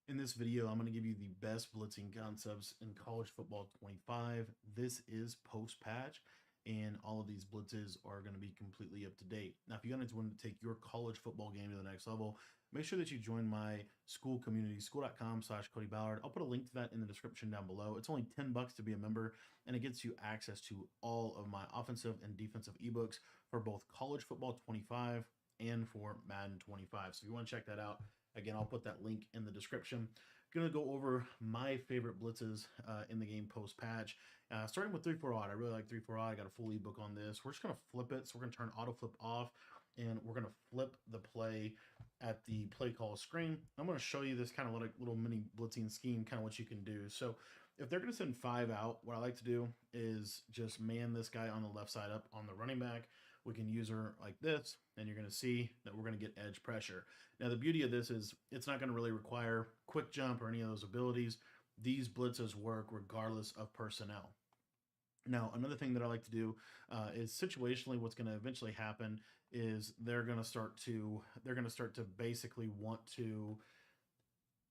In this video, I'm going to give you the best blitzing concepts in college football 25. This is post patch, and all of these blitzes are going to be completely up to date. Now, if you guys want to take your college football game to the next level, make sure that you join my school community, school.com/Cody Ballard. I'll put a link to that in the description down below. It's only $10 to be a member, and it gets you access to all of my offensive and defensive ebooks for both college football 25 and for Madden 25. So if you want to check that out, again, I'll put that link in the description. I'm going to go over my favorite blitzes in the game post patch. Starting with 3-4 odd. I really like 3-4 odd. I got a full ebook on this. We're just going to flip it. So we're going to turn auto flip off, and we're going to flip the play at the play call screen. I'm going to show you this kind of little mini blitzing scheme, kind of what you can do. So if they're going to send 5 out, what I like to do is just man this guy on the left side up on the running back. We can use her like this, and you're going to see that we're going to get edge pressure. Now, the beauty of this is it's not going to really require quick jump or any of those abilities. These blitzes work regardless of personnel. Now, another thing that I like to do is situationally what's going to eventually happen is they're going to start to basically want to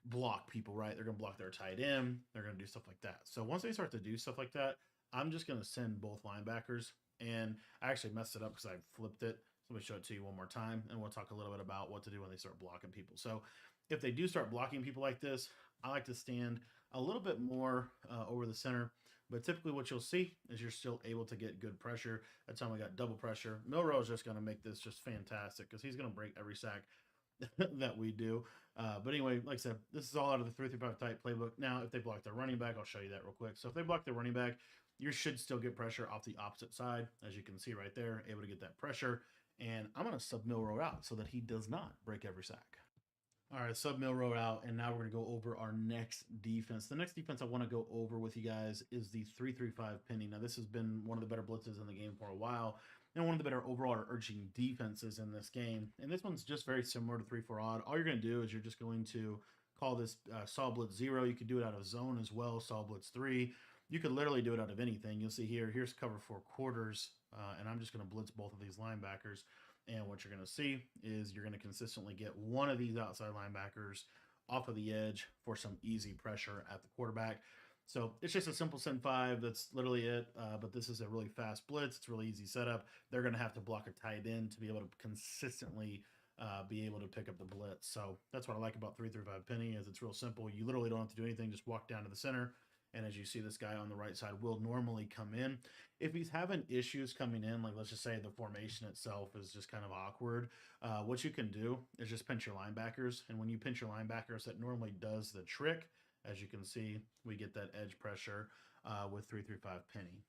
block people, right? They're going to block their tight end. They're going to do stuff like that. So once they start to do stuff like that, I'm just going to send both linebackers. And I actually messed it up because I flipped it. So let me show it to you one more time, and we'll talk a little bit about what to do when they start blocking people. So if they do start blocking people like this, I like to stand a little bit more over the center. But typically what you'll see is you're still able to get good pressure. That time we got double pressure. Milrow is just going to make this just fantastic because he's going to break every sack that we do. But anyway, like I said, this is all out of the 3-5 type playbook. Now, if they block their running back, I'll show you that real quick. So if they block their running back, you should still get pressure off the opposite side, as you can see right there, able to get that pressure. And I'm going to sub Milrow out so that he does not break every sack. All right, sub Milrow out, and now we're going to go over our next defense. The next defense I want to go over with you guys is the 3-3-5 penny. Now, this has been one of the better blitzes in the game for a while, and one of the better overall urging defenses in this game. And this one's just very similar to 3-4 odd. All you're going to do is you're just going to call this saw blitz 0. You could do it out of zone as well, saw blitz 3. You could literally do it out of anything. You'll see here's cover 4 quarters, and I'm just going to blitz both of these linebackers. And what you're going to see is you're going to consistently get one of these outside linebackers off of the edge for some easy pressure at the quarterback. So it's just a simple send 5. That's literally it. But this is a really fast blitz. It's a really easy setup. They're going to have to block a tight end to be able to consistently be able to pick up the blitz. So that's what I like about 3-5 penny is it's real simple. You literally don't have to do anything. Just walk down to the center. And as you see, this guy on the right side will normally come in. If he's having issues coming in, like let's just say the formation itself is just kind of awkward, what you can do is just pinch your linebackers. And when you pinch your linebackers, that normally does the trick. As you can see, we get that edge pressure with 3-5 penny.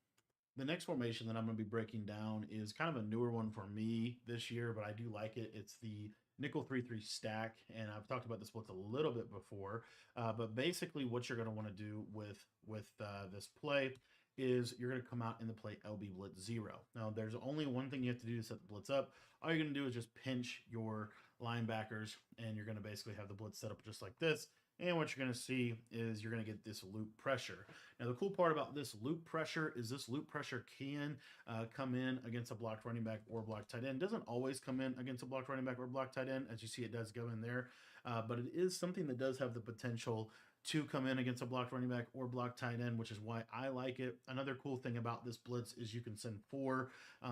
The next formation that I'm going to be breaking down is kind of a newer one for me this year, but I do like it. It's the nickel 3-3 stack, and I've talked about this blitz a little bit before. But basically, what you're going to want to do with this play is you're going to come out in the play LB blitz 0. Now, there's only one thing you have to do to set the blitz up. All you're going to do is just pinch your linebackers, and you're going to basically have the blitz set up just like this. And what you're going to see is you're going to get this loop pressure. Now, the cool part about this loop pressure is this loop pressure can come in against a blocked running back or blocked tight end. It doesn't always come in against a blocked running back or blocked tight end. As you see, it does go in there. But it is something that does have the potential to come in against a blocked running back or blocked tight end, which is why I like it. Another cool thing about this blitz is you can send 4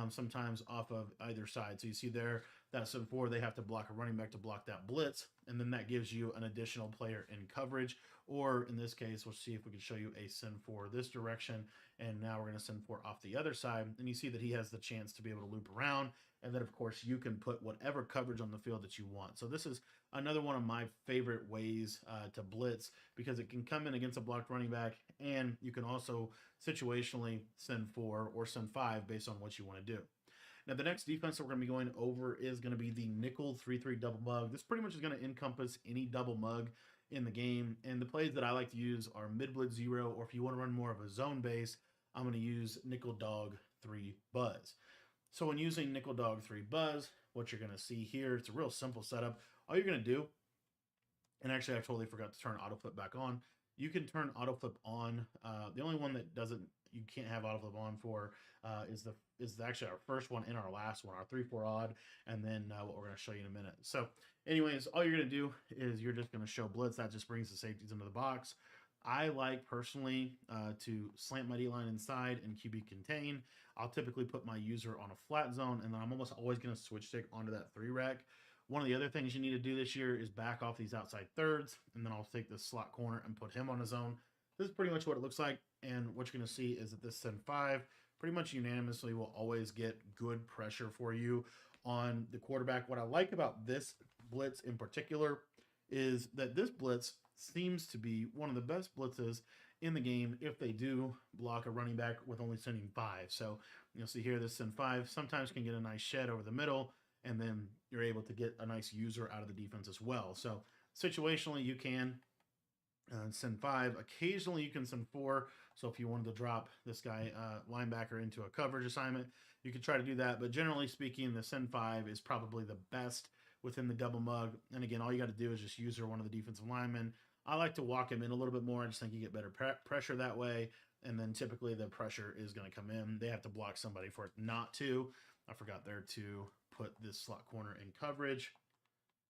sometimes off of either side. So you see there, that send 4, they have to block a running back to block that blitz, and then that gives you an additional player in coverage. Or in this case, we'll see if we can show you a send 4 this direction, and now we're going to send 4 off the other side, and you see that he has the chance to be able to loop around, and then of course you can put whatever coverage on the field that you want. So this is another one of my favorite ways to blitz because it can come in against a blocked running back, and you can also situationally send 4 or send 5 based on what you want to do. Now, the next defense that we're going to be going over is going to be the nickel 3-3 double mug. This pretty much is going to encompass any double mug in the game. And the plays that I like to use are mid blitz 0, or if you want to run more of a zone base, I'm going to use nickel dog 3 buzz. So when using nickel dog 3 buzz, what you're going to see here, it's a real simple setup. All you're going to do, and actually I totally forgot to turn auto flip back on, you can turn auto flip on. The only one that doesn't, you can't have auto flip on for is actually our first one and our last one, our 3-4 odd, and then what we're going to show you in a minute. So, anyways, all you're going to do is you're just going to show blitz. That just brings the safeties into the box. I like personally to slant my D line inside and QB contain. I'll typically put my user on a flat zone, and then I'm almost always going to switch stick onto that 3 rec. One of the other things you need to do this year is back off these outside thirds, and then I'll take this slot corner and put him on his own. This is pretty much what it looks like, and what you're going to see is that this send 5 pretty much unanimously will always get good pressure for you on the quarterback. What I like about this blitz in particular is that this blitz seems to be one of the best blitzes in the game if they do block a running back with only sending 5. So you'll see here this send 5 sometimes can get a nice shed over the middle, and then you're able to get a nice user out of the defense as well. So situationally, you can send 5. Occasionally, you can send 4. So if you wanted to drop this guy linebacker into a coverage assignment, you could try to do that. But generally speaking, the send 5 is probably the best within the double mug. And again, all you got to do is just user one of the defensive linemen. I like to walk him in a little bit more. I just think you get better pressure that way. And then typically the pressure is going to come in. They have to block somebody for it not to. I forgot there to put this slot corner in coverage.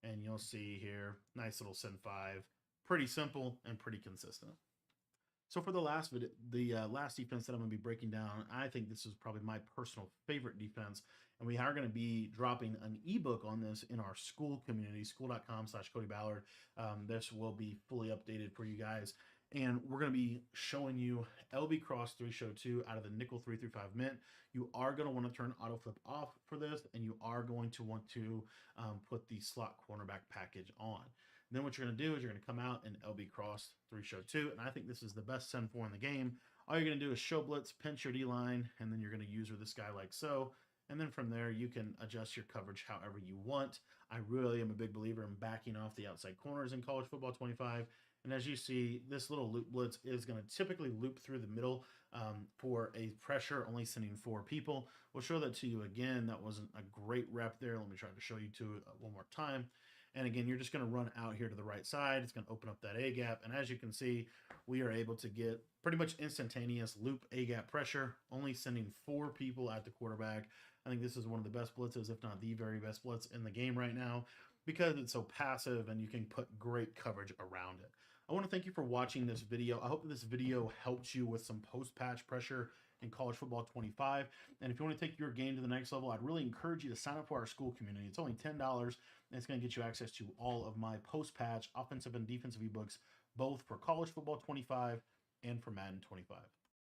And you'll see here, nice little send 5. Pretty simple and pretty consistent. So for the last video, the last defense that I'm going to be breaking down, I think this is probably my personal favorite defense. And we are going to be dropping an ebook on this in our school community, school.com/Cody Ballard. This will be fully updated for you guys. And we're going to be showing you LB Cross 3 Show 2 out of the nickel 335 mint. You are going to want to turn auto flip off for this, and you are going to want to put the slot cornerback package on. Then what you're going to do is you're going to come out and LB Cross 3 Show 2, and I think this is the best send 4 in the game. All you're going to do is show blitz, pinch your D-line, and then you're going to user this guy like so. And then from there, you can adjust your coverage however you want. I really am a big believer in backing off the outside corners in college football 25. And as you see, this little loop blitz is going to typically loop through the middle for a pressure, only sending 4 people. We'll show that to you again. That wasn't a great rep there. Let me try to show you to it one more time. And again, you're just going to run out here to the right side. It's going to open up that A-gap. And as you can see, we are able to get pretty much instantaneous loop A-gap pressure, only sending 4 people at the quarterback. I think this is one of the best blitzes, if not the very best blitz in the game right now, because it's so passive and you can put great coverage around it. I want to thank you for watching this video. I hope that this video helped you with some post-patch pressure in college football 25. And if you want to take your game to the next level, I'd really encourage you to sign up for our school community. It's only $10, and it's going to get you access to all of my post-patch offensive and defensive ebooks, both for college football 25 and for Madden 25.